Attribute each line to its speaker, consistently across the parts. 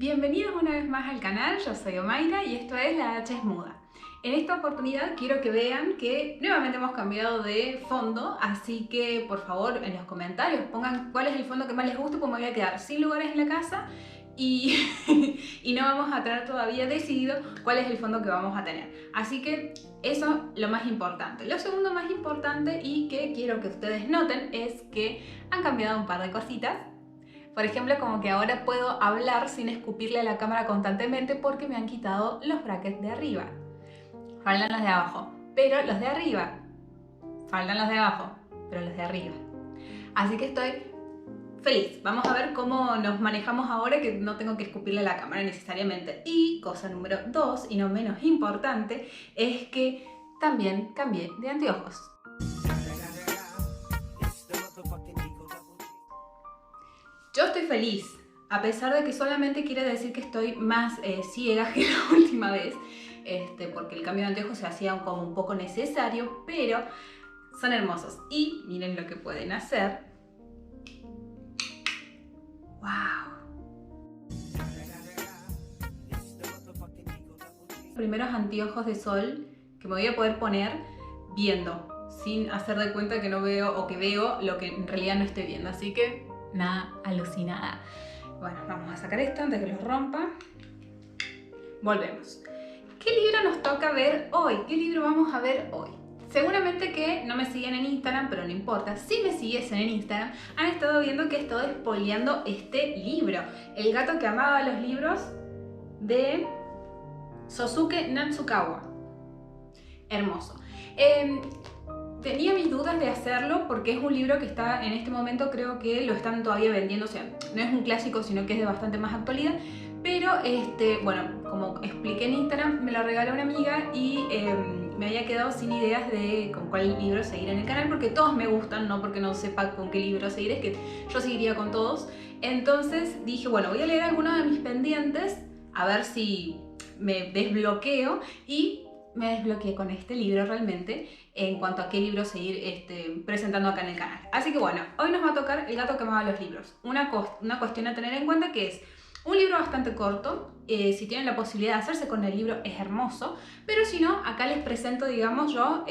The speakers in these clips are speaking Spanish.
Speaker 1: Bienvenidos una vez más al canal, yo soy Omaira y esto es La H es Muda. En esta oportunidad quiero que vean que nuevamente hemos cambiado de fondo, así que por favor en los comentarios pongan cuál es el fondo que más les gusta, porque me voy a quedar sin lugares en la casa y, y no vamos a tener todavía decidido cuál es el fondo que vamos a tener. Así que eso es lo más importante. Lo segundo más importante y que quiero que ustedes noten es que han cambiado un par de cositas. Por ejemplo, como que ahora puedo hablar sin escupirle a la cámara constantemente porque me han quitado los brackets de arriba. Faltan los de abajo, pero los de arriba. Faltan los de abajo, pero los de arriba. Así que estoy feliz. Vamos a ver cómo nos manejamos ahora que no tengo que escupirle a la cámara necesariamente. Y cosa número 2, y no menos importante, es que también cambié de anteojos. Yo estoy feliz, a pesar de que solamente quiere decir que estoy más ciega que la última vez, porque el cambio de anteojos se hacía como un poco necesario, pero son hermosos. Y miren lo que pueden hacer. ¡Wow! Primeros anteojos de sol que me voy a poder poner viendo, sin hacer de cuenta que no veo o que veo lo que en realidad no estoy viendo. Así que nada, alucinada. Bueno, vamos a sacar esto antes que los rompa. Volvemos. ¿Qué libro nos toca ver hoy? ¿Qué libro vamos a ver hoy? Seguramente que no me siguen en Instagram, pero no importa. Si me siguiesen en Instagram, han estado viendo que estoy spoileando este libro. El gato que amaba los libros de Sosuke Natsukawa. Hermoso. Tenía mis dudas de hacerlo porque es un libro que está en este momento, creo que lo están todavía vendiendo, o sea, no es un clásico sino que es de bastante más actualidad, pero bueno, como expliqué en Instagram, me lo regaló una amiga y me había quedado sin ideas de con cuál libro seguir en el canal, porque todos me gustan, no porque no sepa con qué libro seguir, es que yo seguiría con todos. Entonces dije, bueno, voy a leer algunos de mis pendientes, a ver si me desbloqueo, y me desbloqueé con este libro realmente en cuanto a qué libro seguir presentando acá en el canal. Así que bueno, hoy nos va a tocar El gato que amaba los libros. Una cuestión a tener en cuenta que es un libro bastante corto. Si tienen la posibilidad de hacerse con el libro es hermoso, pero si no, acá les presento, digamos yo,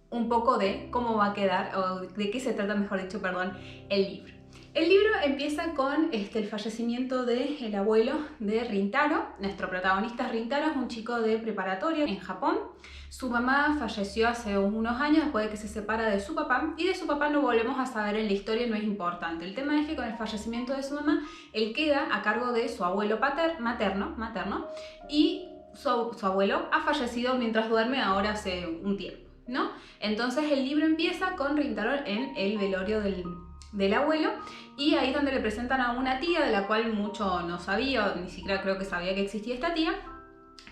Speaker 1: un poco de cómo va a quedar, o de qué se trata, mejor dicho, perdón, el libro. El libro empieza con el fallecimiento del abuelo de Rintaro. Nuestro protagonista Rintaro es un chico de preparatoria en Japón. Su mamá falleció hace unos años después de que se separa de su papá, y de su papá no volvemos a saber en la historia, no es importante. El tema es que con el fallecimiento de su mamá, él queda a cargo de su abuelo materno, y su abuelo ha fallecido mientras duerme ahora hace un tiempo, ¿no? Entonces el libro empieza con Rintaro en el velorio del abuelo, y ahí es donde le presentan a una tía de la cual mucho no sabía, o ni siquiera creo que sabía que existía esta tía,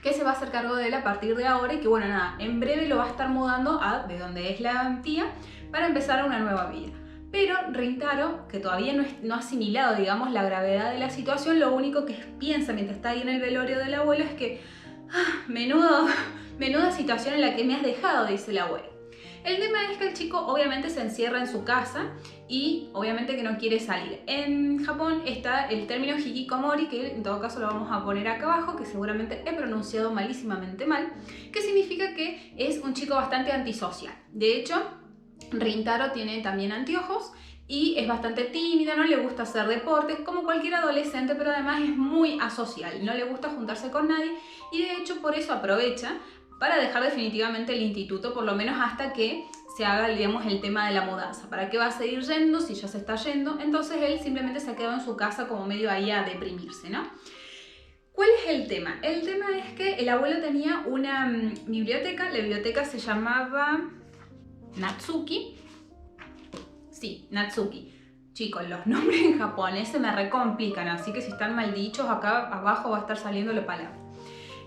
Speaker 1: que se va a hacer cargo de él a partir de ahora, y que bueno, nada, en breve lo va a estar mudando de donde es la tía para empezar una nueva vida. Pero Rintaro, que todavía no ha asimilado, digamos, la gravedad de la situación, lo único que piensa mientras está ahí en el velorio del abuelo es que menuda situación en la que me has dejado, dice el abuelo. El tema es que el chico obviamente se encierra en su casa y obviamente que no quiere salir. En Japón está el término hikikomori, que en todo caso lo vamos a poner acá abajo, que seguramente he pronunciado malísimamente mal, que significa que es un chico bastante antisocial. De hecho, Rintaro tiene también anteojos y es bastante tímido, no le gusta hacer deportes, como cualquier adolescente, pero además es muy asocial, no le gusta juntarse con nadie, y de hecho por eso aprovecha para dejar definitivamente el instituto, por lo menos hasta que se haga, digamos, el tema de la mudanza. ¿Para qué va a seguir yendo si ya se está yendo? Entonces él simplemente se ha quedado en su casa como medio ahí a deprimirse, ¿no? ¿Cuál es el tema? El tema es que el abuelo tenía una biblioteca, la biblioteca se llamaba Natsuki. Sí, Natsuki. Chicos, los nombres en japonés se me recomplican, así que si están mal dichos, acá abajo va a estar saliendo la palabra.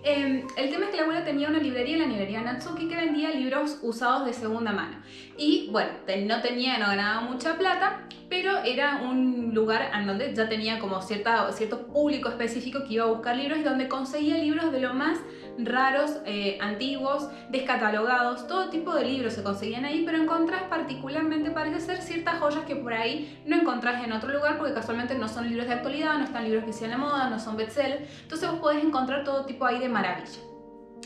Speaker 1: El tema es que la abuela tenía una librería, la librería Natsuki, que vendía libros usados de segunda mano. Y bueno, no ganaba mucha plata, pero era un lugar en donde ya tenía como cierto público específico que iba a buscar libros y donde conseguía libros de lo más raros, antiguos, descatalogados, todo tipo de libros se conseguían ahí, pero encontrás particularmente, parece ser, ciertas joyas que por ahí no encontrás en otro lugar porque casualmente no son libros de actualidad, no están libros que sean de moda, no son bestsellers, entonces vos podés encontrar todo tipo ahí de maravilla.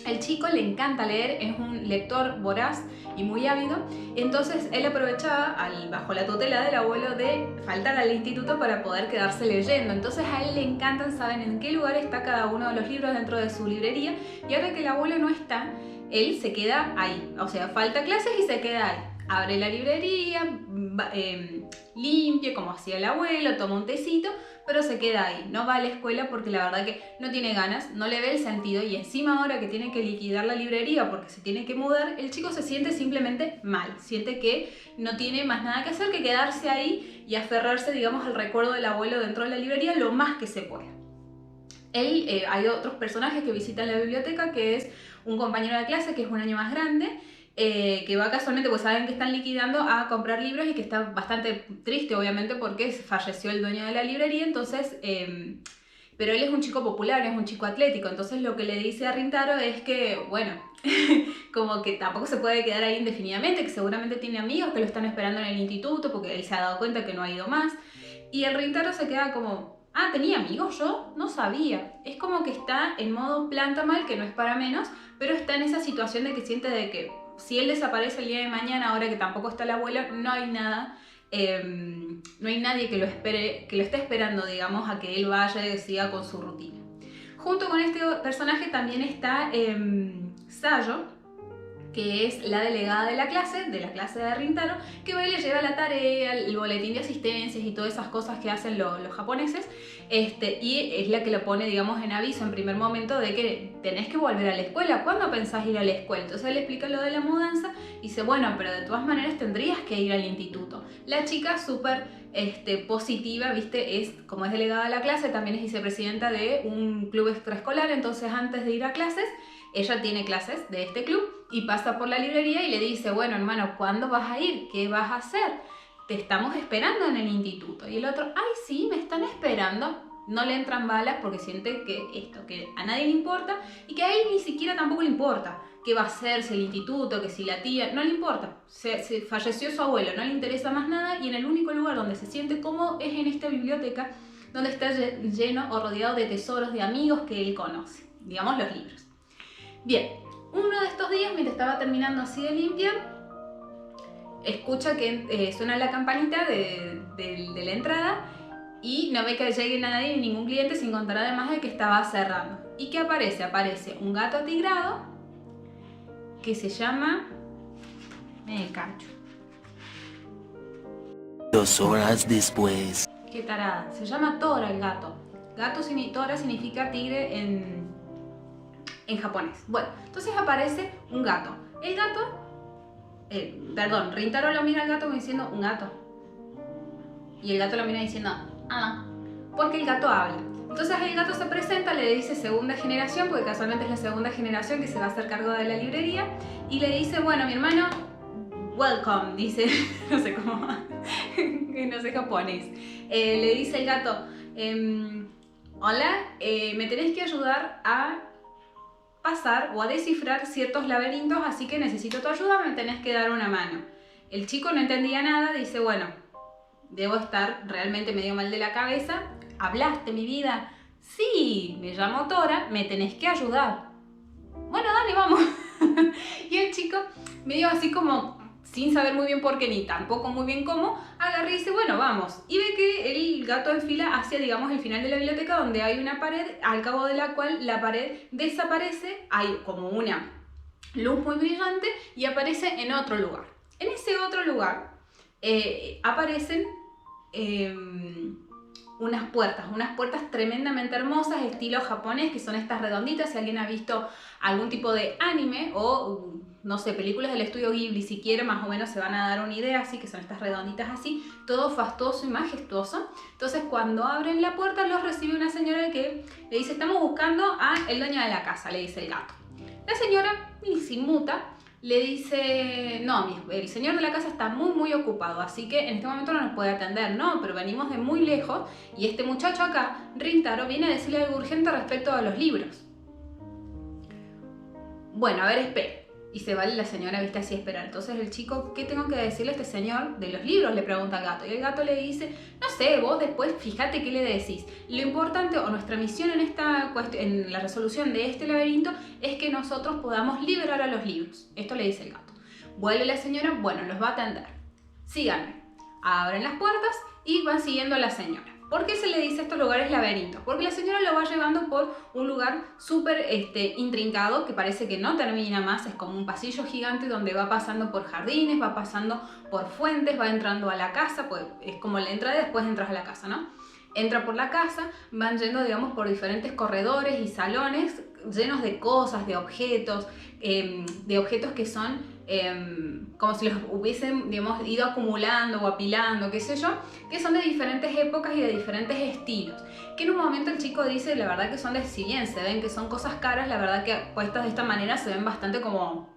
Speaker 1: El chico le encanta leer, es un lector voraz y muy ávido, entonces él aprovechaba, bajo la tutela del abuelo, de faltar al instituto para poder quedarse leyendo. Entonces a él le encantan, saben en qué lugar está cada uno de los libros dentro de su librería, y ahora que el abuelo no está, él se queda ahí, o sea, falta clases y se queda ahí. Abre la librería, limpia como hacía el abuelo, toma un tecito, pero se queda ahí, no va a la escuela porque la verdad que no tiene ganas, no le ve el sentido, y encima ahora que tiene que liquidar la librería porque se tiene que mudar, el chico se siente simplemente mal, siente que no tiene más nada que hacer que quedarse ahí y aferrarse, digamos, al recuerdo del abuelo dentro de la librería lo más que se pueda. Hay otros personajes que visitan la biblioteca, que es un compañero de clase que es un año más grande, que va casualmente, pues saben que están liquidando, a comprar libros y que está bastante triste obviamente porque falleció el dueño de la librería, entonces, pero él es un chico popular, es un chico atlético, entonces lo que le dice a Rintaro es que, bueno, como que tampoco se puede quedar ahí indefinidamente, que seguramente tiene amigos que lo están esperando en el instituto porque él se ha dado cuenta que no ha ido más, y el Rintaro se queda como... Ah, ¿tenía amigos yo? No sabía. Es como que está en modo planta mal, que no es para menos, pero está en esa situación de que siente de que si él desaparece el día de mañana, ahora que tampoco está la abuela, no hay nada, no hay nadie que lo espere, que lo esté esperando, digamos, a que él vaya y siga con su rutina. Junto con este personaje también está Sayo, que es la delegada de la clase de Rintaro, que va y le lleva la tarea, el boletín de asistencias y todas esas cosas que hacen los japoneses, y es la que lo pone, digamos, en aviso en primer momento de que tenés que volver a la escuela. ¿Cuándo pensás ir a la escuela? Entonces él le explica lo de la mudanza y dice, bueno, pero de todas maneras tendrías que ir al instituto. La chica súper positiva, ¿viste? Como es delegada de la clase, también es vicepresidenta de un club extraescolar, entonces antes de ir a clases, ella tiene clases de este club y pasa por la librería y le dice, bueno, hermano, ¿cuándo vas a ir? ¿Qué vas a hacer? Te estamos esperando en el instituto. Y el otro, ay, sí, me están esperando. No le entran balas porque siente que a nadie le importa y que a él ni siquiera tampoco le importa. ¿Qué va a hacer? Si el instituto, que si la tía, no le importa. Se falleció su abuelo, no le interesa más nada, y en el único lugar donde se siente cómodo es en esta biblioteca, donde está lleno o rodeado de tesoros de amigos que él conoce, digamos los libros. Bien, uno de estos días, mientras estaba terminando así de limpiar, escucha que suena la campanita de la entrada y no ve que llegue nadie ni ningún cliente, sin contar además de que estaba cerrando. ¿Y qué aparece? Aparece un gato atigrado que se llama... Me cacho.
Speaker 2: 2 horas después.
Speaker 1: Qué tarada. Se llama Tora el gato. Tora significa tigre en japonés. Bueno, entonces aparece un gato. El gato... Rintaro lo mira al gato como diciendo, un gato. Y el gato lo mira diciendo, ah, porque el gato habla. Entonces el gato se presenta, le dice segunda generación, porque casualmente es la segunda generación que se va a hacer cargo de la librería, y le dice, bueno, mi hermano, welcome, dice, no sé cómo, no sé japonés. Le dice el gato, hola, me tenés que ayudar a pasar o a descifrar ciertos laberintos, así que necesito tu ayuda, me tenés que dar una mano. El chico no entendía nada, dice, bueno, debo estar realmente medio mal de la cabeza. ¿Hablaste, mi vida? Sí, me llamo Tora, me tenés que ayudar. Bueno, dale, vamos. Y el chico, medio así como sin saber muy bien por qué ni tampoco muy bien cómo, agarra y dice, bueno, vamos. Y ve que el gato enfila hacia, digamos, el final de la biblioteca, donde hay una pared, al cabo de la cual la pared desaparece, hay como una luz muy brillante y aparece en otro lugar. En ese otro lugar aparecen unas puertas tremendamente hermosas, estilo japonés, que son estas redonditas. Si alguien ha visto algún tipo de anime o, no sé, películas del estudio Ghibli, si quiere, más o menos se van a dar una idea, así que son estas redonditas así, todo fastuoso y majestuoso. Entonces cuando abren la puerta los recibe una señora que le dice: estamos buscando a el dueño de la casa, le dice el gato. La señora, sin muta, le dice: no, el señor de la casa está muy ocupado, así que en este momento no nos puede atender. No, pero venimos de muy lejos y este muchacho acá, Rintaro, viene a decirle algo urgente respecto a los libros. Bueno, a ver, espere. Y se va la señora, viste, así a esperar. Entonces el chico: ¿qué tengo que decirle a este señor de los libros?, le pregunta al gato. Y el gato le dice: no sé, vos después fíjate qué le decís. Lo importante, o nuestra misión en la resolución de este laberinto, es que nosotros podamos liberar a los libros. Esto le dice el gato. Vuelve la señora: bueno, los va a atender. Síganme. Abren las puertas y van siguiendo a la señora. ¿Por qué se le dice a estos lugares laberintos? Porque la señora lo va llevando por un lugar súper intrincado, que parece que no termina más. Es como un pasillo gigante donde va pasando por jardines, va pasando por fuentes, va entrando a la casa, pues es como la entrada y después entras a la casa, ¿no? Entra por la casa, van yendo, digamos, por diferentes corredores y salones llenos de cosas, de objetos que son como si los hubiesen, digamos, ido acumulando o apilando, qué sé yo, que son de diferentes épocas y de diferentes estilos. Que en un momento el chico dice, la verdad que son si bien se ven que son cosas caras, la verdad que puestas de esta manera se ven bastante como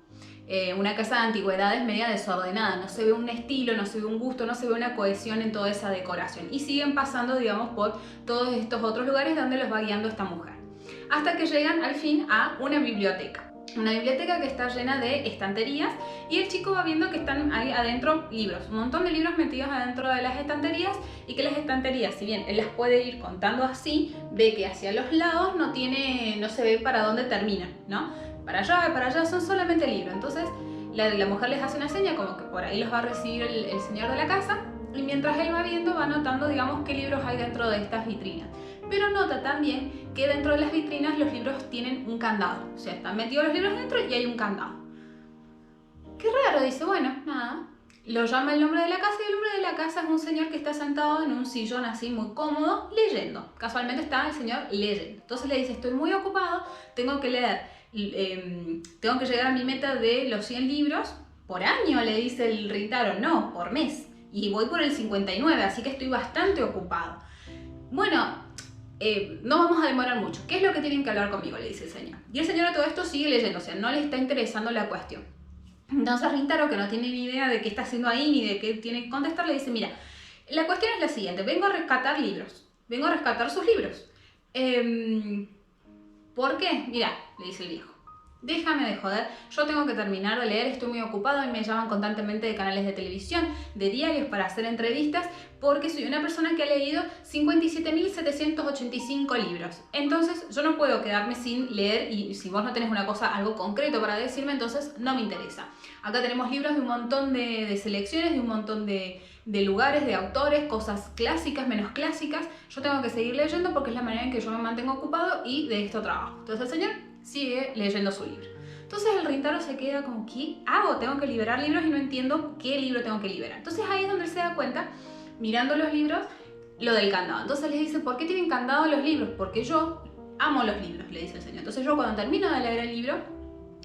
Speaker 1: una casa de antigüedades media desordenada. No se ve un estilo, no se ve un gusto, no se ve una cohesión en toda esa decoración. Y siguen pasando, digamos, por todos estos otros lugares donde los va guiando esta mujer. Hasta que llegan al fin a una biblioteca. Una biblioteca que está llena de estanterías y el chico va viendo que están ahí adentro libros, un montón de libros metidos adentro de las estanterías, y que las estanterías, si bien él las puede ir contando así, ve que hacia los lados no se ve para dónde terminan, ¿no? Para allá son solamente libros. Entonces la mujer les hace una seña como que por ahí los va a recibir el señor de la casa, y mientras él va viendo, va notando, digamos, qué libros hay dentro de estas vitrinas. Pero nota también que dentro de las vitrinas los libros tienen un candado. O sea, están metidos los libros dentro y hay un candado. Qué raro, dice. Bueno, nada. Lo llama el hombre de la casa y el hombre de la casa es un señor que está sentado en un sillón así muy cómodo leyendo. Casualmente está el señor leyendo. Entonces le dice: estoy muy ocupado, tengo que leer, tengo que llegar a mi meta de los 100 libros por año, le dice el Rintaro. No, por mes. Y voy por el 59, así que estoy bastante ocupado. Bueno, no vamos a demorar mucho. ¿Qué es lo que tienen que hablar conmigo?, le dice el señor. Y el señor a todo esto sigue leyendo, o sea, no le está interesando la cuestión. Entonces Rintaro, que no tiene ni idea de qué está haciendo ahí ni de qué tiene que contestar, le dice: mira, la cuestión es la siguiente, vengo a rescatar libros, vengo a rescatar sus libros. ¿Por qué? Mira, le dice el viejo, déjame de joder, yo tengo que terminar de leer, estoy muy ocupado y me llaman constantemente de canales de televisión, de diarios para hacer entrevistas, porque soy una persona que ha leído 57.785 libros. Entonces yo no puedo quedarme sin leer, y si vos no tenés algo concreto para decirme, entonces no me interesa. Acá tenemos libros de un montón de selecciones, de un montón de lugares, de autores, cosas clásicas, menos clásicas. Yo tengo que seguir leyendo porque es la manera en que yo me mantengo ocupado y de esto trabajo. Entonces el señor sigue leyendo su libro. Entonces el Rintaro se queda como: ¿qué hago? Tengo que liberar libros y no entiendo qué libro tengo que liberar. Entonces ahí es donde él se da cuenta, mirando los libros, lo del candado. Entonces le dice: ¿por qué tienen candado los libros? Porque yo amo los libros, le dice el señor. Entonces yo, cuando termino de leer el libro,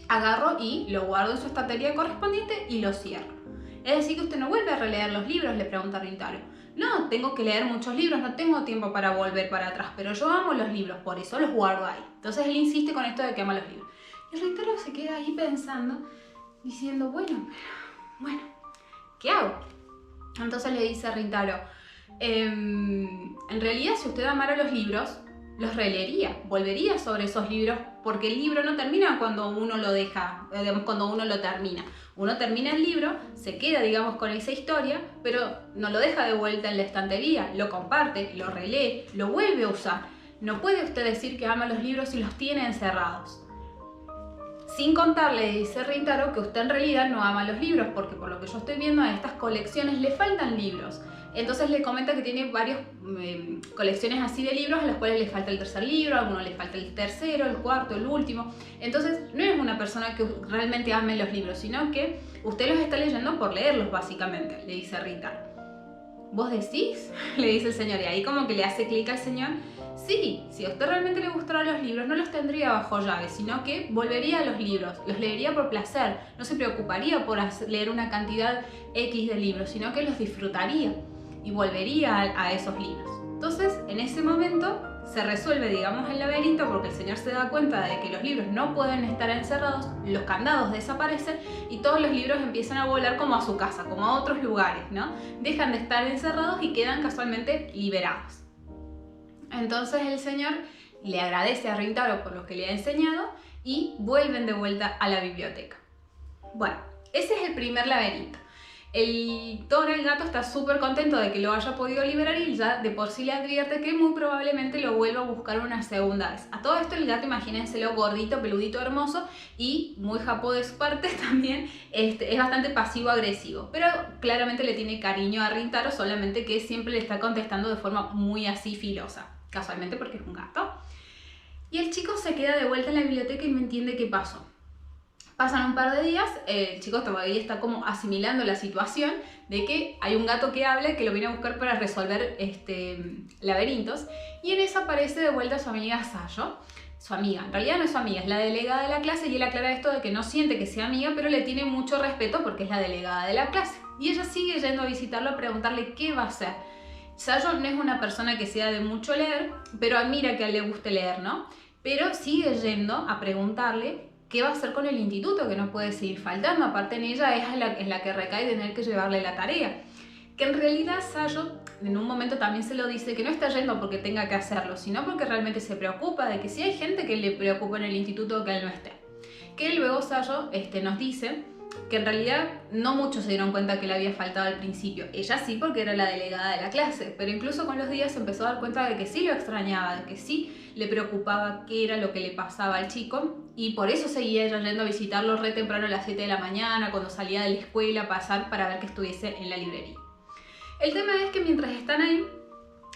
Speaker 1: agarro y lo guardo en su estantería correspondiente y lo cierro. Es decir, que usted no vuelve a releer los libros, le pregunta Rintaro. No, tengo que leer muchos libros, no tengo tiempo para volver para atrás, pero yo amo los libros, por eso los guardo ahí. Entonces él insiste con esto de que ama los libros. Y Rintaro se queda ahí pensando, diciendo: bueno, ¿qué hago? Entonces le dice a Rintaro: en realidad, si usted amara los libros, los releería, volvería sobre esos libros, porque el libro no termina cuando uno lo deja, digamos, cuando uno lo termina. Uno termina el libro, se queda, digamos, con esa historia, pero no lo deja de vuelta en la estantería, lo comparte, lo relee, lo vuelve a usar. No puede usted decir que ama los libros si los tiene encerrados. Sin contarle, dice Rintaro, que usted en realidad no ama los libros, porque por lo que yo estoy viendo a estas colecciones le faltan libros. Entonces le comenta que tiene varias colecciones así de libros, a los cuales le falta el tercer libro, a algunos le falta el tercero, el cuarto, el último. Entonces no es una persona que realmente ame los libros, sino que usted los está leyendo por leerlos, básicamente, le dice Rintaro. ¿Vos decís? Le dice el señor, y ahí como que le hace clic al señor. Sí, si a usted realmente le gustaran los libros, no los tendría bajo llave, sino que volvería a los libros, los leería por placer, no se preocuparía por leer una cantidad X de libros, sino que los disfrutaría y volvería a esos libros. Entonces, en ese momento se resuelve, digamos, el laberinto, porque el señor se da cuenta de que los libros no pueden estar encerrados, los candados desaparecen y todos los libros empiezan a volar como a su casa, como a otros lugares, ¿no? Dejan de estar encerrados y quedan casualmente liberados. Entonces el señor le agradece a Rintaro por lo que le ha enseñado y vuelven de vuelta a la biblioteca. Bueno, ese es el primer laberinto. El gato, está súper contento de que lo haya podido liberar y ya de por sí le advierte que muy probablemente lo vuelva a buscar una segunda vez. A todo esto el gato, imagínenselo gordito, peludito, hermoso y muy japó de su parte también, es bastante pasivo-agresivo. Pero claramente le tiene cariño a Rintaro, solamente que siempre le está contestando de forma muy así filosa. Casualmente porque es un gato. Y el chico se queda de vuelta en la biblioteca y no entiende qué pasó. Pasan un par de días, el chico todavía está como asimilando la situación de que hay un gato que habla y que lo viene a buscar para resolver laberintos. Y en eso aparece de vuelta su amiga Sayo. Su amiga, en realidad no es su amiga, es la delegada de la clase y él aclara esto de que no siente que sea amiga, pero le tiene mucho respeto porque es la delegada de la clase. Y ella sigue yendo a visitarlo a preguntarle qué va a hacer. Sayo no es una persona que sea de mucho leer, pero admira que a él le guste leer, ¿no? Pero sigue yendo a preguntarle qué va a hacer con el instituto, que no puede seguir faltando. Aparte en ella es la que recae tener que llevarle la tarea. Que en realidad Sayo en un momento también se lo dice, que no está yendo porque tenga que hacerlo, sino porque realmente se preocupa de que si hay gente que le preocupa en el instituto, que él no esté. Que luego Sayo nos dice que en realidad no muchos se dieron cuenta que le había faltado al principio. Ella sí, porque era la delegada de la clase, pero incluso con los días se empezó a dar cuenta de que sí lo extrañaba, de que sí le preocupaba qué era lo que le pasaba al chico, y por eso seguía ella yendo a visitarlo re temprano a las 7 de la mañana, cuando salía de la escuela, a pasar para ver que estuviese en la librería. El tema es que mientras están ahí,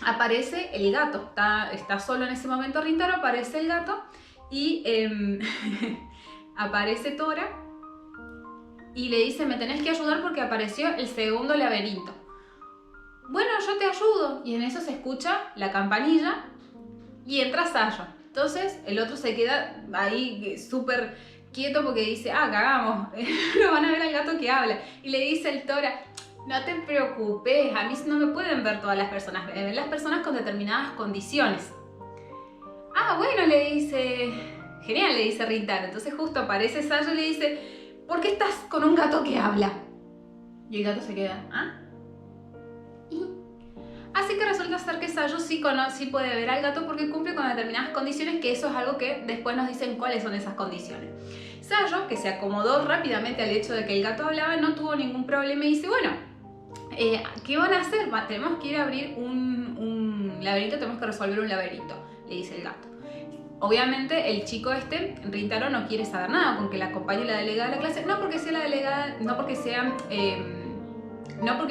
Speaker 1: aparece el gato. Está solo en ese momento Rintaro, aparece el gato y aparece Tora y le dice, me tenés que ayudar porque apareció el segundo laberinto. Bueno, yo te ayudo. Y en eso se escucha la campanilla y entra Sayo. Entonces el otro se queda ahí súper quieto porque dice, cagamos, no van a ver al gato que habla. Y le dice el Tora, no te preocupes, a mí no me pueden ver todas las personas, me ven las personas con determinadas condiciones. Bueno, le dice, genial, le dice Rintaro. Entonces justo aparece Sayo y le dice, ¿por qué estás con un gato que habla? Y el gato se queda, Así que resulta ser que Sayo sí puede ver al gato porque cumple con determinadas condiciones, que eso es algo que después nos dicen cuáles son esas condiciones. Sayo, que se acomodó rápidamente al hecho de que el gato hablaba, no tuvo ningún problema y dice, bueno, ¿qué van a hacer? Tenemos que ir a abrir un laberinto, tenemos que resolver un laberinto, le dice el gato. Obviamente el chico Rintaro, no quiere saber nada con que la acompañe la delegada de la clase, no porque sea la delegada, no porque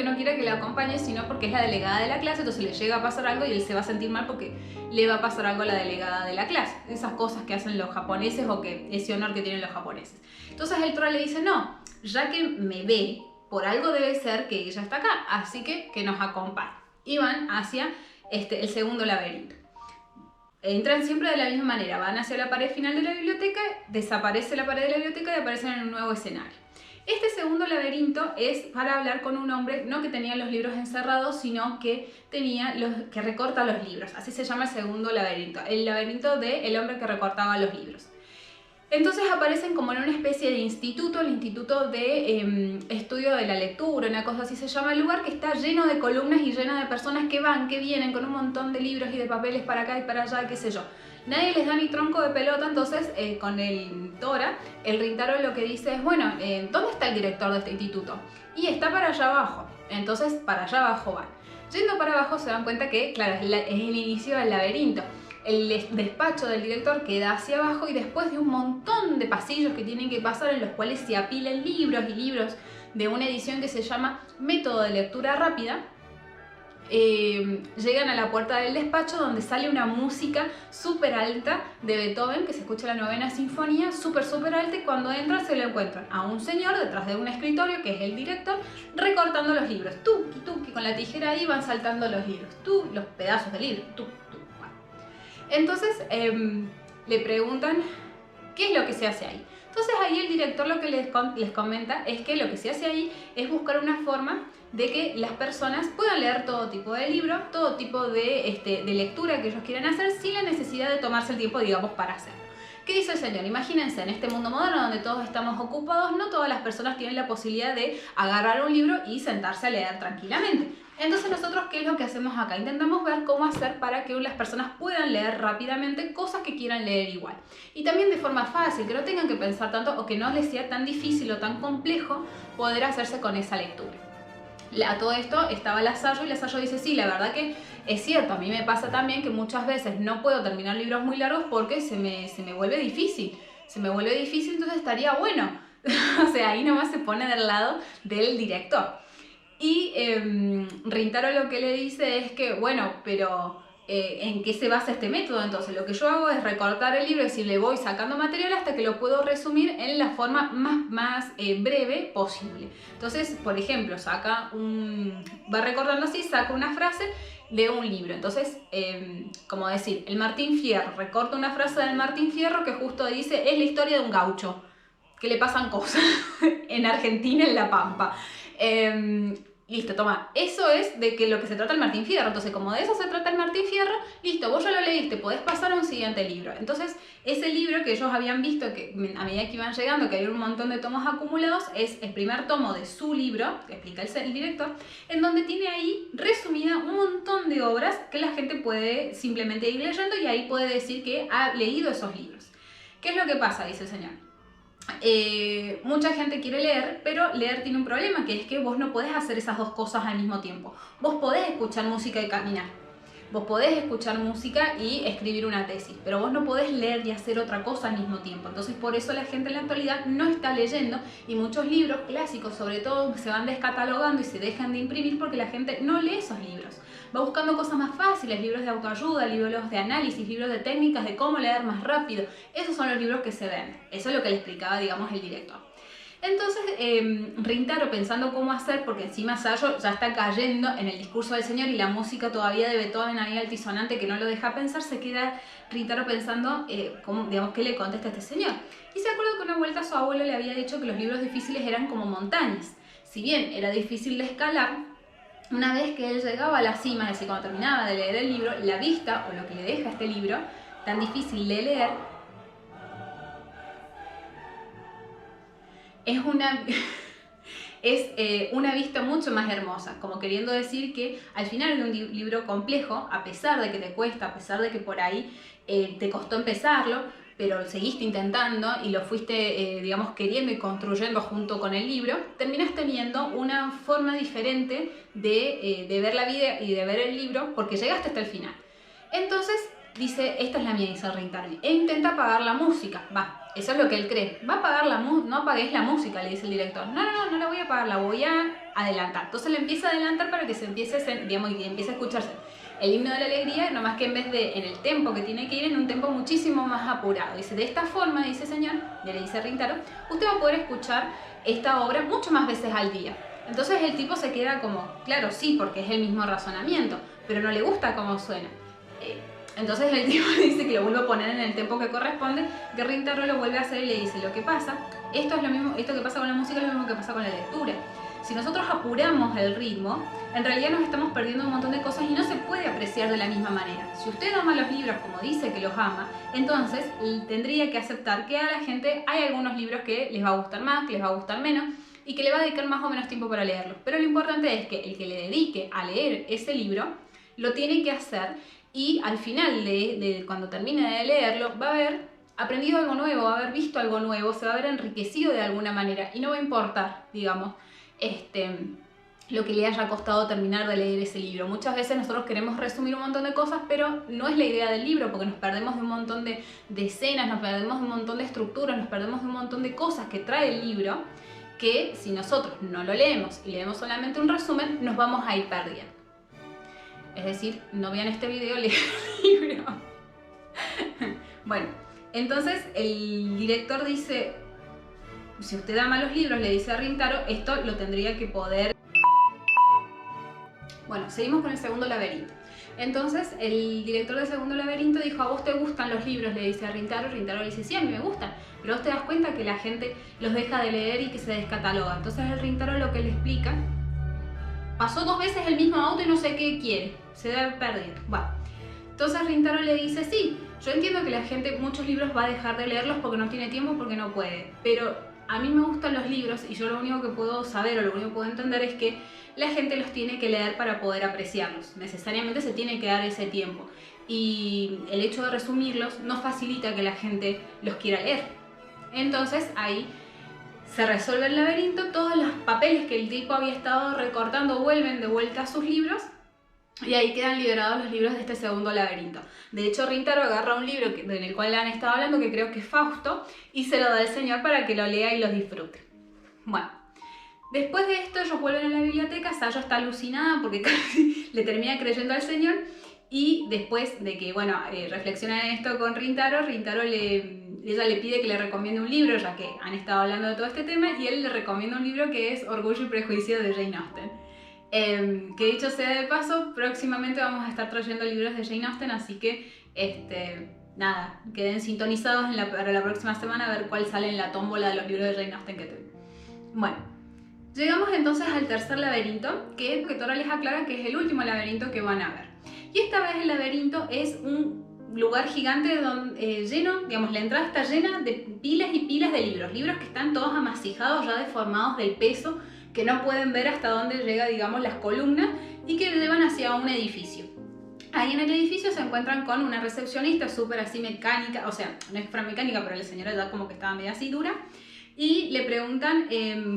Speaker 1: no quiera que la acompañe, sino porque es la delegada de la clase, entonces le llega a pasar algo y él se va a sentir mal porque le va a pasar algo a la delegada de la clase. Esas cosas que hacen los japoneses o ese honor que tienen los japoneses. Entonces el Tora le dice, no, ya que me ve, por algo debe ser que ella está acá, así que nos acompañe. Y van hacia el segundo laberinto. Entran siempre de la misma manera, van hacia la pared final de la biblioteca, desaparece la pared de la biblioteca y aparecen en un nuevo escenario. Este segundo laberinto es para hablar con un hombre, no que tenía los libros encerrados, sino que que recorta los libros. Así se llama el segundo laberinto, el laberinto del hombre que recortaba los libros. Entonces aparecen como en una especie de instituto, el instituto de estudio de la lectura, una cosa así se llama el lugar, que está lleno de columnas y lleno de personas que van, que vienen con un montón de libros y de papeles para acá y para allá, qué sé yo. Nadie les da ni tronco de pelota, entonces con el Tora, el Rintaro lo que dice es, bueno, ¿dónde está el director de este instituto? Y está para allá abajo, entonces para allá abajo van. Yendo para abajo se dan cuenta que, claro, es el inicio del laberinto. El despacho del director queda hacia abajo y después de un montón de pasillos que tienen que pasar, en los cuales se apilan libros y libros de una edición que se llama Método de Lectura Rápida, llegan a la puerta del despacho donde sale una música súper alta de Beethoven, que se escucha la novena sinfonía, súper alta, y cuando entran se lo encuentran a un señor detrás de un escritorio, que es el director, recortando los libros. Que con la tijera ahí van saltando los libros, los pedazos de libro, Bueno. Entonces le preguntan qué es lo que se hace ahí. Entonces ahí el director lo que les comenta es que lo que se hace ahí es buscar una forma de que las personas puedan leer todo tipo de libro, todo tipo de lectura que ellos quieran hacer, sin la necesidad de tomarse el tiempo, digamos, para hacerlo. ¿Qué dice el señor? Imagínense, en este mundo moderno donde todos estamos ocupados, no todas las personas tienen la posibilidad de agarrar un libro y sentarse a leer tranquilamente. Entonces nosotros, ¿qué es lo que hacemos acá? Intentamos ver cómo hacer para que las personas puedan leer rápidamente cosas que quieran leer igual. Y también de forma fácil, que no tengan que pensar tanto o que no les sea tan difícil o tan complejo poder hacerse con esa lectura. A todo esto estaba Lasallo, y Lasallo dice, sí, la verdad que es cierto, a mí me pasa también que muchas veces no puedo terminar libros muy largos porque se me vuelve difícil. Entonces estaría bueno. O sea, ahí nomás se pone del lado del director. Y Rintaro lo que le dice es que, bueno, pero ¿en qué se basa este método? Entonces lo que yo hago es recortar el libro, es decir, le voy sacando material hasta que lo puedo resumir en la forma más breve posible. Entonces, por ejemplo, va recortando así, saca una frase de un libro. Entonces, como decir, el Martín Fierro, recorta una frase del Martín Fierro que justo dice, es la historia de un gaucho, que le pasan cosas en Argentina, en La Pampa. Listo, toma, eso es de lo que se trata el Martín Fierro. Entonces, como de eso se trata el Martín Fierro, listo, vos ya lo leíste, podés pasar a un siguiente libro. Entonces, ese libro que ellos habían visto, que a medida que iban llegando, que había un montón de tomos acumulados, es el primer tomo de su libro, que explica el director, en donde tiene ahí resumida un montón de obras que la gente puede simplemente ir leyendo, y ahí puede decir que ha leído esos libros. ¿Qué es lo que pasa? Dice el señor. Mucha gente quiere leer, pero leer tiene un problema, que es que vos no podés hacer esas dos cosas al mismo tiempo. Vos podés escuchar música y caminar, vos podés escuchar música y escribir una tesis, pero vos no podés leer y hacer otra cosa al mismo tiempo. Entonces por eso la gente en la actualidad no está leyendo, y muchos libros clásicos sobre todo se van descatalogando y se dejan de imprimir porque la gente no lee esos libros. Va buscando cosas más fáciles, libros de autoayuda, libros de análisis, libros de técnicas de cómo leer más rápido. Esos son los libros que se venden. Eso es lo que le explicaba, digamos, el director. Entonces, Rintaro, pensando cómo hacer, porque encima Sayo ya está cayendo en el discurso del señor y la música todavía de Beethoven ahí altisonante que no lo deja pensar, se queda Rintaro pensando qué le contesta a este señor. Y se acuerda que una vuelta su abuelo le había dicho que los libros difíciles eran como montañas. Si bien era difícil de escalar, una vez que él llegaba a la cima, es decir, cuando terminaba de leer el libro, la vista, o lo que le deja este libro, tan difícil de leer, es una vista mucho más hermosa, como queriendo decir que al final de un libro complejo, a pesar de que te cuesta, a pesar de que por ahí te costó empezarlo, pero seguiste intentando y lo fuiste, queriendo y construyendo junto con el libro, terminas teniendo una forma diferente de ver la vida y de ver el libro, porque llegaste hasta el final. Entonces dice, esta es la mía, dice Rintaro, e intenta apagar la música. Eso es lo que él cree. Va a apagar no apagues la música, le dice el director. No la voy a apagar, la voy a adelantar. Entonces le empieza a adelantar para que se empiece, y empiece a escucharse el himno de la alegría, nomás que en vez de en el tempo que tiene que ir, en un tempo muchísimo más apurado. Dice, de esta forma, dice señor, le dice Rintaro, usted va a poder escuchar esta obra mucho más veces al día. Entonces el tipo se queda como, claro, sí, porque es el mismo razonamiento, pero no le gusta cómo suena. Entonces el tipo dice que lo vuelve a poner en el tempo que corresponde, que Rintaro lo vuelve a hacer y le dice, lo que pasa, esto que pasa con la música es lo mismo que pasa con la lectura. Si nosotros apuramos el ritmo, en realidad nos estamos perdiendo un montón de cosas y no se puede apreciar de la misma manera. Si usted ama los libros como dice que los ama, entonces tendría que aceptar que a la gente hay algunos libros que les va a gustar más, que les va a gustar menos y que le va a dedicar más o menos tiempo para leerlos. Pero lo importante es que el que le dedique a leer ese libro lo tiene que hacer, y al final cuando termine de leerlo va a haber aprendido algo nuevo, va a haber visto algo nuevo, se va a haber enriquecido de alguna manera y no va a importar, digamos, lo que le haya costado terminar de leer ese libro. Muchas veces nosotros queremos resumir un montón de cosas, pero no es la idea del libro, porque nos perdemos de un montón de escenas, nos perdemos de un montón de estructuras, nos perdemos de un montón de cosas que trae el libro, que si nosotros no lo leemos y leemos solamente un resumen, nos vamos a ir perdiendo. Es decir, no vean este video, lean el libro. Bueno, entonces el director dice, si usted ama los libros, le dice a Rintaro, esto lo tendría que poder... Bueno, seguimos con el segundo laberinto. Entonces el director del segundo laberinto dijo, ¿a vos te gustan los libros? Le dice a Rintaro. Rintaro le dice, sí, a mí me gustan. Pero vos te das cuenta que la gente los deja de leer y que se descataloga. Entonces el Rintaro lo que le explica, pasó 2 veces el mismo auto y no sé qué quiere, se debe perder. Bueno, entonces Rintaro le dice, sí, yo entiendo que la gente muchos libros va a dejar de leerlos porque no tiene tiempo, porque no puede, pero a mí me gustan los libros y yo lo único que puedo saber o lo único que puedo entender es que la gente los tiene que leer para poder apreciarlos. Necesariamente se tiene que dar ese tiempo y el hecho de resumirlos no facilita que la gente los quiera leer. Entonces ahí se resuelve el laberinto, todos los papeles que el tipo había estado recortando vuelven de vuelta a sus libros y ahí quedan liberados los libros de este segundo laberinto. De hecho, Rintaro agarra un libro en el cual han estado hablando, que creo que es Fausto, y se lo da al señor para que lo lea y lo disfrute. Bueno, después de esto ellos vuelven a la biblioteca, Sayo está alucinada porque casi le termina creyendo al señor, y después de que, bueno, reflexionan en esto con Rintaro, ella le pide que le recomiende un libro, ya que han estado hablando de todo este tema, y él le recomienda un libro que es Orgullo y Prejuicio de Jane Austen. Que dicho sea de paso, próximamente vamos a estar trayendo libros de Jane Austen, así que nada, queden sintonizados para la próxima semana a ver cuál sale en la tómbola de los libros de Jane Austen que tengo. Bueno, llegamos entonces al tercer laberinto, que Tora les aclara que es el último laberinto que van a ver. Y esta vez el laberinto es un lugar gigante lleno, digamos, la entrada está llena de pilas y pilas de libros que están todos amasijados, ya deformados del peso, que no pueden ver hasta dónde llega, digamos, las columnas, y que llevan hacia un edificio. Ahí en el edificio se encuentran con una recepcionista súper así mecánica, o sea, no es mecánica, pero la señora ya como que estaba medio así dura, y le preguntan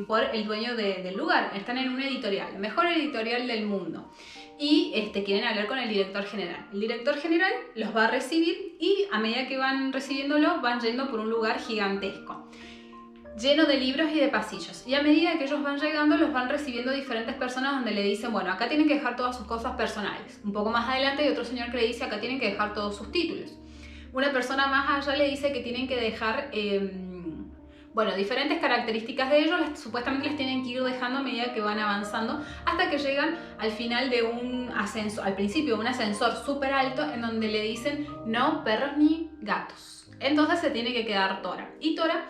Speaker 1: por el dueño del lugar. Están en un editorial, el mejor editorial del mundo, y quieren hablar con el director general. El director general los va a recibir y a medida que van recibiéndolo van yendo por un lugar gigantesco, lleno de libros y de pasillos, y a medida que ellos van llegando los van recibiendo diferentes personas donde le dicen, bueno, acá tienen que dejar todas sus cosas personales. Un poco más adelante hay otro señor que le dice, acá tienen que dejar todos sus títulos. Una persona más allá le dice que tienen que dejar bueno, diferentes características de ellos, supuestamente les tienen que ir dejando a medida que van avanzando, hasta que llegan al final de un ascensor, al principio de un ascensor súper alto, en donde le dicen, no perros ni gatos. Entonces se tiene que quedar Tora, y Tora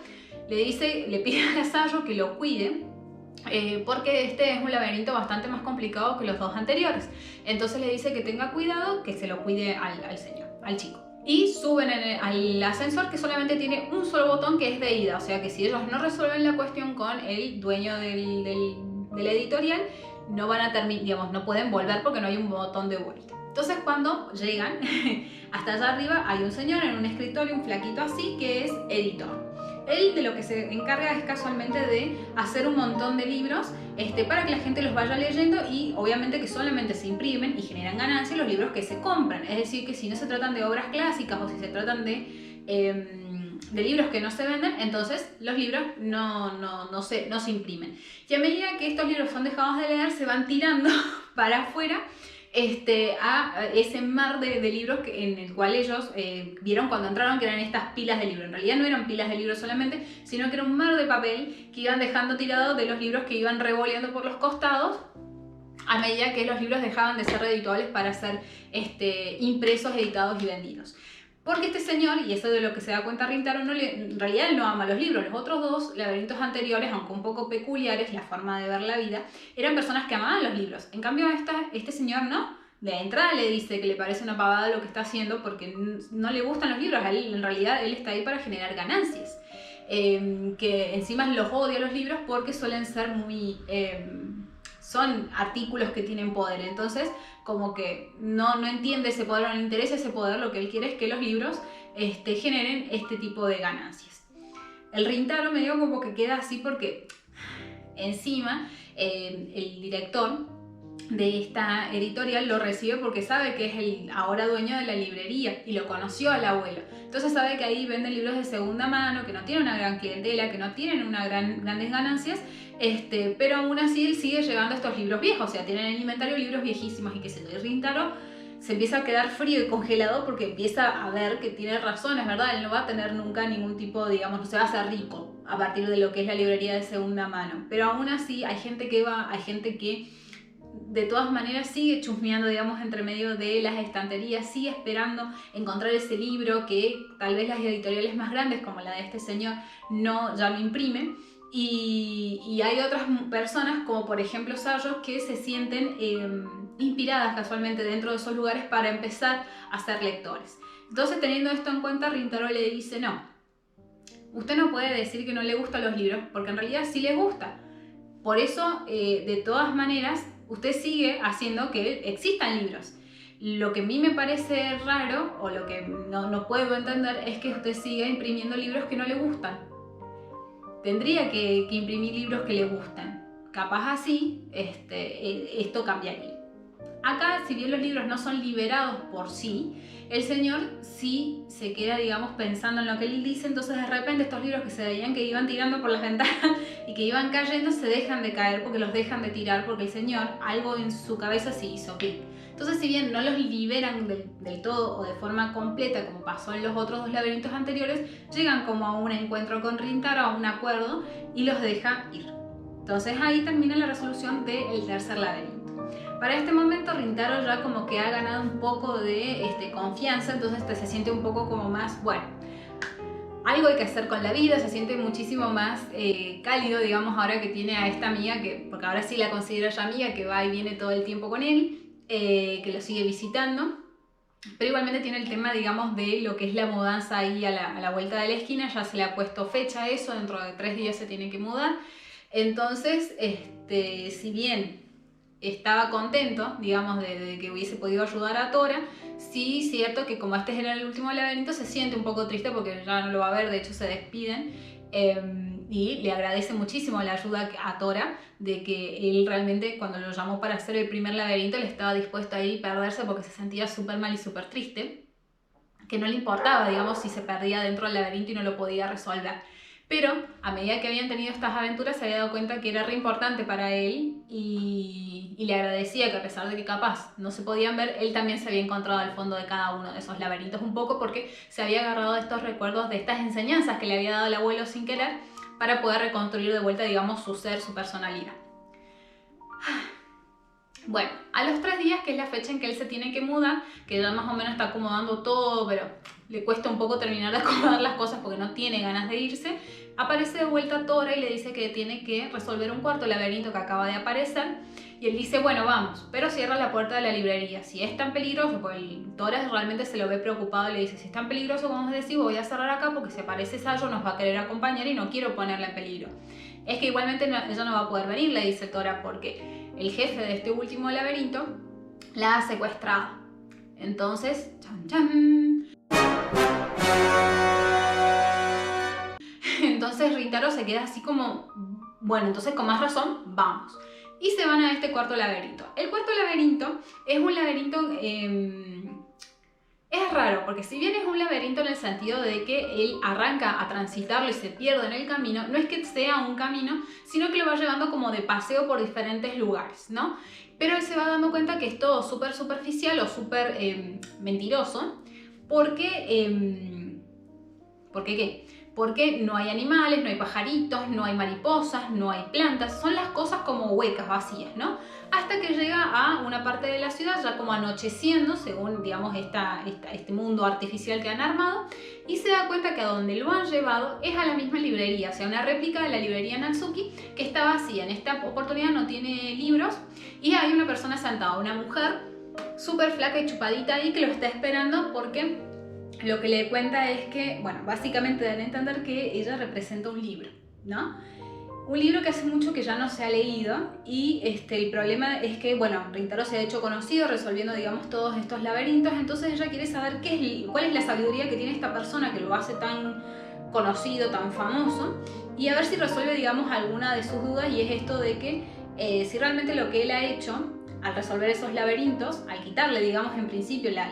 Speaker 1: le pide a Sayo que lo cuide, porque este es un laberinto bastante más complicado que los 2 anteriores. Entonces le dice que tenga cuidado, que se lo cuide al señor, al chico. Y suben al ascensor, que solamente tiene un solo botón, que es de ida. O sea que si ellos no resuelven la cuestión con el dueño del editorial, no van a terminar, digamos, no pueden volver porque no hay un botón de vuelta. Entonces cuando llegan hasta allá arriba hay un señor en un escritorio, un flaquito así, que es editor. Él de lo que se encarga es casualmente de hacer un montón de libros para que la gente los vaya leyendo, y obviamente que solamente se imprimen y generan ganancias los libros que se compran. Es decir, que si no se tratan de obras clásicas o si se tratan de libros que no se venden, entonces los libros no se imprimen. Y a medida que estos libros son dejados de leer, se van tirando para afuera a ese mar de libros en el cual ellos vieron cuando entraron, que eran estas pilas de libros. En realidad no eran pilas de libros solamente, sino que era un mar de papel que iban dejando tirado de los libros que iban revoleando por los costados a medida que los libros dejaban de ser editables para ser impresos, editados y vendidos. Porque este señor, y eso es de lo que se da cuenta Rintaro, en realidad él no ama los libros. Los otros 2 laberintos anteriores, aunque un poco peculiares, la forma de ver la vida, eran personas que amaban los libros. En cambio este señor no. De entrada le dice que le parece una pavada lo que está haciendo porque no le gustan los libros. En realidad él está ahí para generar ganancias. Que encima los odia los libros porque suelen ser muy... son artículos que tienen poder, entonces como que no entiende ese poder, no le interesa ese poder. Lo que él quiere es que los libros generen este tipo de ganancias. El Rintaro medio como que queda así porque encima el director de esta editorial lo recibe porque sabe que es el ahora dueño de la librería y lo conoció al abuelo. Entonces sabe que ahí venden libros de segunda mano, que no tienen una gran clientela, que no tienen grandes ganancias, pero aún así él sigue llevando estos libros viejos, o sea, tienen en el inventario libros viejísimos y que se Rintaro se empieza a quedar frío y congelado porque empieza a ver que tiene razones, ¿verdad? Él no va a tener nunca ningún tipo, digamos, no se va a hacer rico a partir de lo que es la librería de segunda mano. Pero aún así hay gente que de todas maneras sigue chusmeando, digamos, entre medio de las estanterías, sigue esperando encontrar ese libro que tal vez las editoriales más grandes, como la de este señor, ya lo imprimen. Y hay otras personas, como por ejemplo Sayos, que se sienten inspiradas casualmente dentro de esos lugares para empezar a ser lectores. Entonces, teniendo esto en cuenta, Rintaro le dice: no, usted no puede decir que no le gustan los libros, porque en realidad sí le gusta. Por eso, de todas maneras, usted sigue haciendo que existan libros. Lo que a mí me parece raro, o lo que no puedo entender, es que usted siga imprimiendo libros que no le gustan. Tendría que imprimir libros que le gustan. Capaz así, esto cambiaría. Acá, si bien los libros no son liberados por sí, el señor sí se queda, digamos, pensando en lo que él dice. Entonces de repente estos libros que se veían que iban tirando por las ventanas y que iban cayendo, se dejan de caer porque los dejan de tirar, porque el señor, algo en su cabeza sí hizo clic. Entonces, si bien no los liberan del todo o de forma completa, como pasó en los otros dos laberintos anteriores, llegan como a un encuentro con Rintaro, a un acuerdo, y los deja ir. Entonces ahí termina la resolución del tercer laberinto. Para este momento Rintaro ya como que ha ganado un poco de confianza, entonces se siente un poco como más, bueno, algo hay que hacer con la vida, se siente muchísimo más cálido, digamos, ahora que tiene a esta amiga, porque ahora sí la considera ya amiga, que va y viene todo el tiempo con él, que lo sigue visitando. Pero igualmente tiene el tema, digamos, de lo que es la mudanza ahí a la vuelta de la esquina. Ya se le ha puesto fecha a eso, dentro de 3 días se tiene que mudar. Entonces, si bien estaba contento, digamos, de que hubiese podido ayudar a Tora, sí es cierto que como este era el último laberinto, se siente un poco triste porque ya no lo va a ver, de hecho se despiden. Y le agradece muchísimo la ayuda a Tora, de que él realmente, cuando lo llamó para hacer el primer laberinto, le estaba dispuesto a ir y perderse porque se sentía súper mal y súper triste, que no le importaba, digamos, si se perdía dentro del laberinto y no lo podía resolver. Pero a medida que habían tenido estas aventuras se había dado cuenta que era re importante para él y le agradecía que, a pesar de que capaz no se podían ver, él también se había encontrado al fondo de cada uno de esos laberintos un poco, porque se había agarrado de estos recuerdos, de estas enseñanzas que le había dado el abuelo sin querer, para poder reconstruir de vuelta, digamos, su ser, su personalidad. Bueno, a los 3 días, que es la fecha en que él se tiene que mudar, que ya más o menos está acomodando todo, pero le cuesta un poco terminar de acomodar las cosas porque no tiene ganas de irse, aparece de vuelta Tora y le dice que tiene que resolver un cuarto laberinto que acaba de aparecer, y él dice: bueno, vamos, pero cierra la puerta de la librería. Si es tan peligroso, porque Tora realmente se lo ve preocupado y le dice: si es tan peligroso como os decís, voy a cerrar acá porque si aparece Sayo nos va a querer acompañar y no quiero ponerla en peligro. Es que igualmente ella no va a poder venir, le dice Tora, porque el jefe de este último laberinto la ha secuestrado. Entonces, chan chan. Entonces Rintaro se queda así como: bueno, entonces con más razón, vamos. Y se van a este cuarto laberinto. El cuarto laberinto es un laberinto... es raro, porque si bien es un laberinto en el sentido de que él arranca a transitarlo y se pierde en el camino, no es que sea un camino, sino que lo va llevando como de paseo por diferentes lugares, ¿no? Pero él se va dando cuenta que es todo súper superficial o súper mentiroso, porque... ¿por qué qué? Porque no hay animales, no hay pajaritos, no hay mariposas, no hay plantas, son las cosas como huecas, vacías, ¿no? Hasta que llega a una parte de la ciudad, ya como anocheciendo, según, digamos, este mundo artificial que han armado, y se da cuenta que a donde lo han llevado es a la misma librería, o sea, una réplica de la librería Natsuki, que está vacía. En esta oportunidad no tiene libros, y hay una persona sentada, una mujer súper flaca y chupadita ahí, que lo está esperando porque... lo que le cuenta es que, bueno, básicamente dan a entender que ella representa un libro, ¿no? Un libro que hace mucho que ya no se ha leído, y el problema es que, bueno, Rintaro se ha hecho conocido resolviendo, digamos, todos estos laberintos. Entonces ella quiere saber cuál es la sabiduría que tiene esta persona que lo hace tan conocido, tan famoso, y a ver si resuelve, digamos, alguna de sus dudas, y es esto de que si realmente lo que él ha hecho al resolver esos laberintos, al quitarle, digamos, en principio la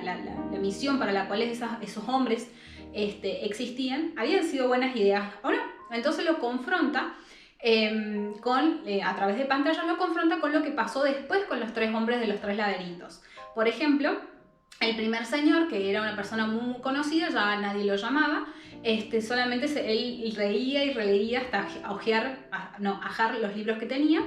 Speaker 1: misión para la cual esos hombres existían, habían sido buenas ideas o no. Entonces lo confronta a través de pantallas, lo confronta con lo que pasó después con los 3 hombres de los 3 laberintos. Por ejemplo, el primer señor, que era una persona muy conocida, ya nadie lo llamaba, solamente él reía y releía hasta ajar los libros que tenía,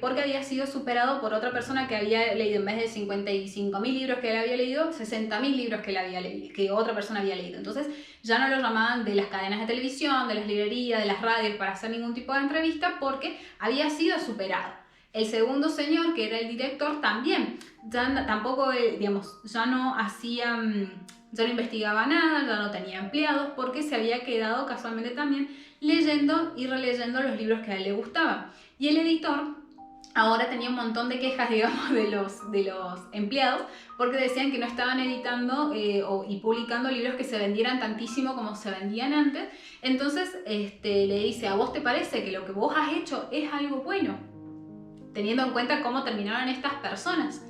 Speaker 1: porque había sido superado por otra persona que había leído, en vez de 55.000 libros que él había leído, 60.000 libros que otra persona había leído. Entonces ya no lo llamaban de las cadenas de televisión, de las librerías, de las radios para hacer ningún tipo de entrevista, porque había sido superado. El segundo señor, que era el director, también ya no investigaba nada, ya no tenía empleados, porque se había quedado casualmente también leyendo y releyendo los libros que a él le gustaban. Y el editor ahora tenía un montón de quejas, digamos, de los empleados, porque decían que no estaban editando y publicando libros que se vendieran tantísimo como se vendían antes. Entonces le dice: ¿a vos te parece que lo que vos has hecho es algo bueno, teniendo en cuenta cómo terminaron estas personas?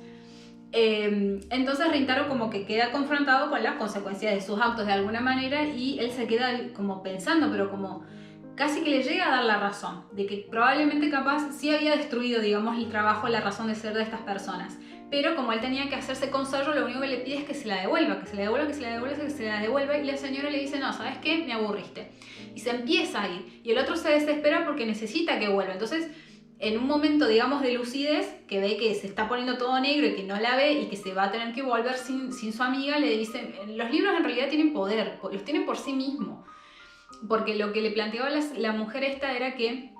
Speaker 1: Entonces Rintaro como que queda confrontado con las consecuencias de sus actos de alguna manera, y él se queda como pensando, pero como casi que le llega a dar la razón de que probablemente capaz sí había destruido, digamos, el trabajo, la razón de ser de estas personas, pero como él tenía que hacerse con Sayro, lo único que le pide es que se la devuelva, y la señora le dice: no, ¿sabes qué? Me aburriste. Y se empieza a ir, y el otro se desespera porque necesita que vuelva. Entonces, en un momento, digamos, de lucidez, que ve que se está poniendo todo negro y que no la ve y que se va a tener que volver sin su amiga, le dice: los libros en realidad tienen poder, los tienen por sí mismos. Porque lo que le planteaba la mujer esta era que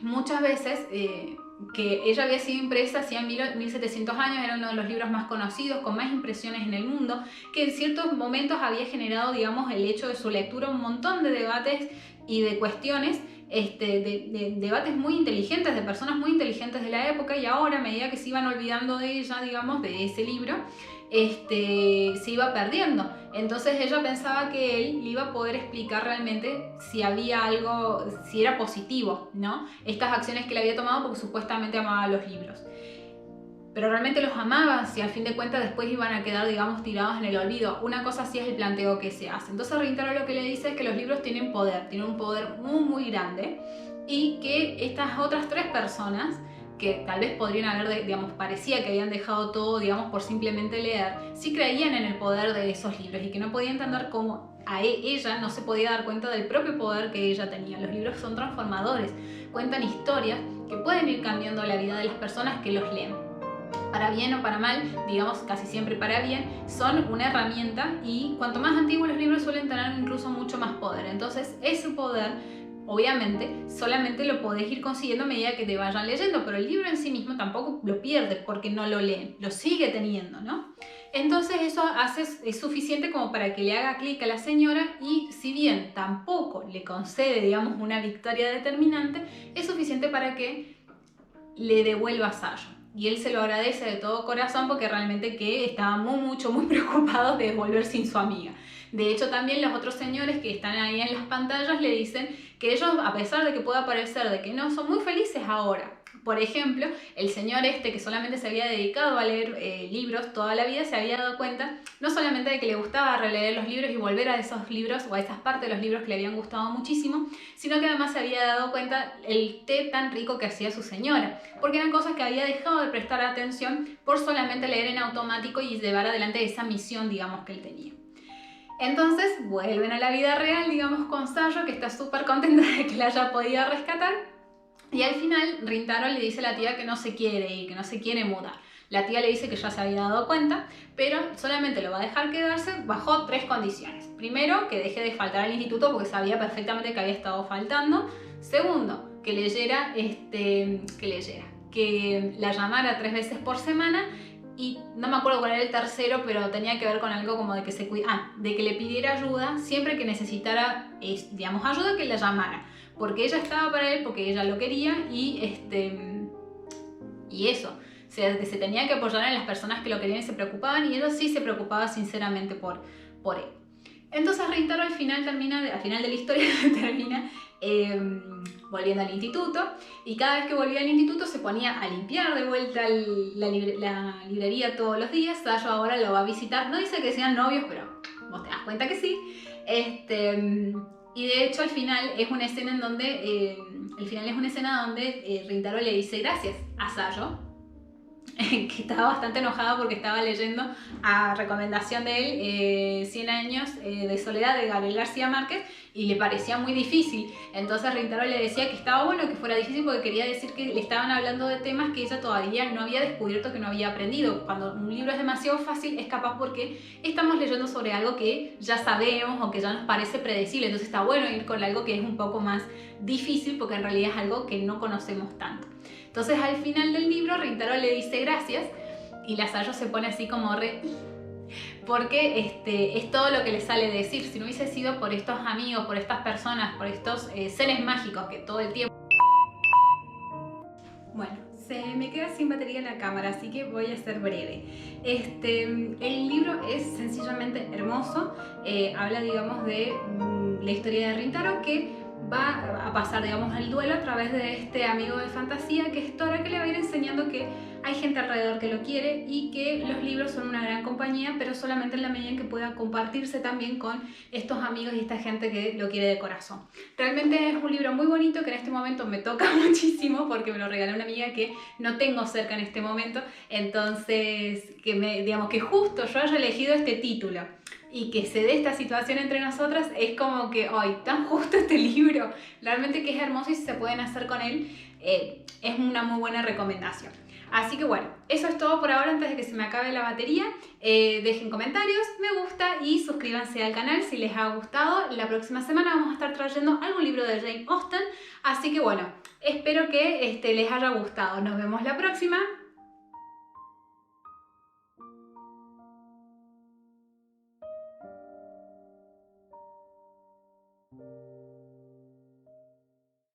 Speaker 1: muchas veces que ella había sido impresa hacía 1700 años, era uno de los libros más conocidos, con más impresiones en el mundo, que en ciertos momentos había generado, digamos, el hecho de su lectura un montón de debates y de cuestiones, de debates muy inteligentes, de personas muy inteligentes de la época, y ahora, a medida que se iban olvidando de ella, digamos, de ese libro, se iba perdiendo. Entonces ella pensaba que él le iba a poder explicar realmente si había algo, si era positivo, ¿no? Estas acciones que le había tomado, porque supuestamente amaba los libros. Pero realmente los amaba, si al fin de cuentas después iban a quedar, digamos, tirados en el olvido. Una cosa así es el planteo que se hace. Entonces Rintaro lo que le dice es que los libros tienen un poder muy muy grande, y que estas otras 3 personas, que tal vez podrían haber, digamos, parecía que habían dejado todo, digamos, por simplemente leer, sí creían en el poder de esos libros, y que no podía entender cómo ella no se podía dar cuenta del propio poder que ella tenía. Los libros son transformadores, cuentan historias que pueden ir cambiando la vida de las personas que los leen. Para bien o para mal, digamos casi siempre para bien, son una herramienta, y cuanto más antiguos los libros suelen tener incluso mucho más poder. Entonces ese poder, obviamente, solamente lo podés ir consiguiendo a medida que te vayan leyendo, pero el libro en sí mismo tampoco lo pierde porque no lo leen, lo sigue teniendo, ¿no? Entonces eso es suficiente como para que le haga clic a la señora, y si bien tampoco le concede, digamos, una victoria determinante, es suficiente para que le devuelva a Sayro. Y él se lo agradece de todo corazón, porque realmente que estaba muy preocupado de volver sin su amiga. De hecho, también los otros señores que están ahí en las pantallas le dicen que ellos, a pesar de que pueda parecer de que no, son muy felices ahora. Por ejemplo, el señor que solamente se había dedicado a leer libros toda la vida, se había dado cuenta no solamente de que le gustaba releer los libros y volver a esos libros o a esas partes de los libros que le habían gustado muchísimo, sino que además se había dado cuenta el té tan rico que hacía su señora, porque eran cosas que había dejado de prestar atención por solamente leer en automático y llevar adelante esa misión, digamos, que él tenía. Entonces vuelven a la vida real, digamos, con Sayro, que está súper contenta de que la haya podido rescatar. Y al final Rintaro le dice a la tía que no se quiere ir, que no se quiere mudar. La tía le dice que ya se había dado cuenta, pero solamente lo va a dejar quedarse bajo 3 condiciones. Primero, que deje de faltar al instituto, porque sabía perfectamente que había estado faltando. Segundo, que la llamara 3 veces por semana. Y no me acuerdo cuál era el tercero, pero tenía que ver con algo como de que de que le pidiera ayuda siempre que necesitara, digamos, ayuda, que la llamara, porque ella estaba para él, porque ella lo quería, y eso, o sea, que se tenía que apoyar en las personas que lo querían y se preocupaban, y ella sí se preocupaba sinceramente por él. Entonces Rintaro al final de la historia termina volviendo al instituto, y cada vez que volvía al instituto se ponía a limpiar de vuelta la librería todos los días. Sayo ahora lo va a visitar, no dice que sean novios, pero vos te das cuenta que sí. Y de hecho al final es una escena en donde Rintaro le dice gracias a Sayo, que estaba bastante enojada porque estaba leyendo a recomendación de él 100 años de soledad de Gabriel García Márquez, y le parecía muy difícil. Entonces Rintaro le decía que estaba bueno que fuera difícil porque quería decir que le estaban hablando de temas que ella todavía no había descubierto, que no había aprendido. Cuando un libro es demasiado fácil es capaz porque estamos leyendo sobre algo que ya sabemos o que ya nos parece predecible. Entonces está bueno ir con algo que es un poco más difícil porque en realidad es algo que no conocemos tanto. Entonces al final del libro Rintaro le dice gracias y la Sayo se pone así como re... porque es todo lo que le sale decir. Si no hubiese sido por estos amigos, por estas personas, por estos seres mágicos que todo el tiempo... Bueno, se me queda sin batería la cámara, así que voy a ser breve. El libro es sencillamente hermoso. Habla, digamos, de la historia de Rintaro, que va a pasar, digamos, el duelo a través de este amigo de fantasía que es Tora, que le va a ir enseñando que hay gente alrededor que lo quiere y que los libros son una gran compañía, pero solamente en la medida en que pueda compartirse también con estos amigos y esta gente que lo quiere de corazón. Realmente es un libro muy bonito que en este momento me toca muchísimo porque me lo regaló una amiga que no tengo cerca en este momento, entonces digamos que justo yo haya elegido este título y que se dé esta situación entre nosotras, es como que, ¡ay, tan justo este libro! Realmente que es hermoso y si se pueden hacer con él, es una muy buena recomendación. Así que bueno, eso es todo por ahora antes de que se me acabe la batería. Dejen comentarios, me gusta y suscríbanse al canal si les ha gustado. La próxima semana vamos a estar trayendo algún libro de Jane Austen, así que bueno, espero que les haya gustado. Nos vemos la próxima.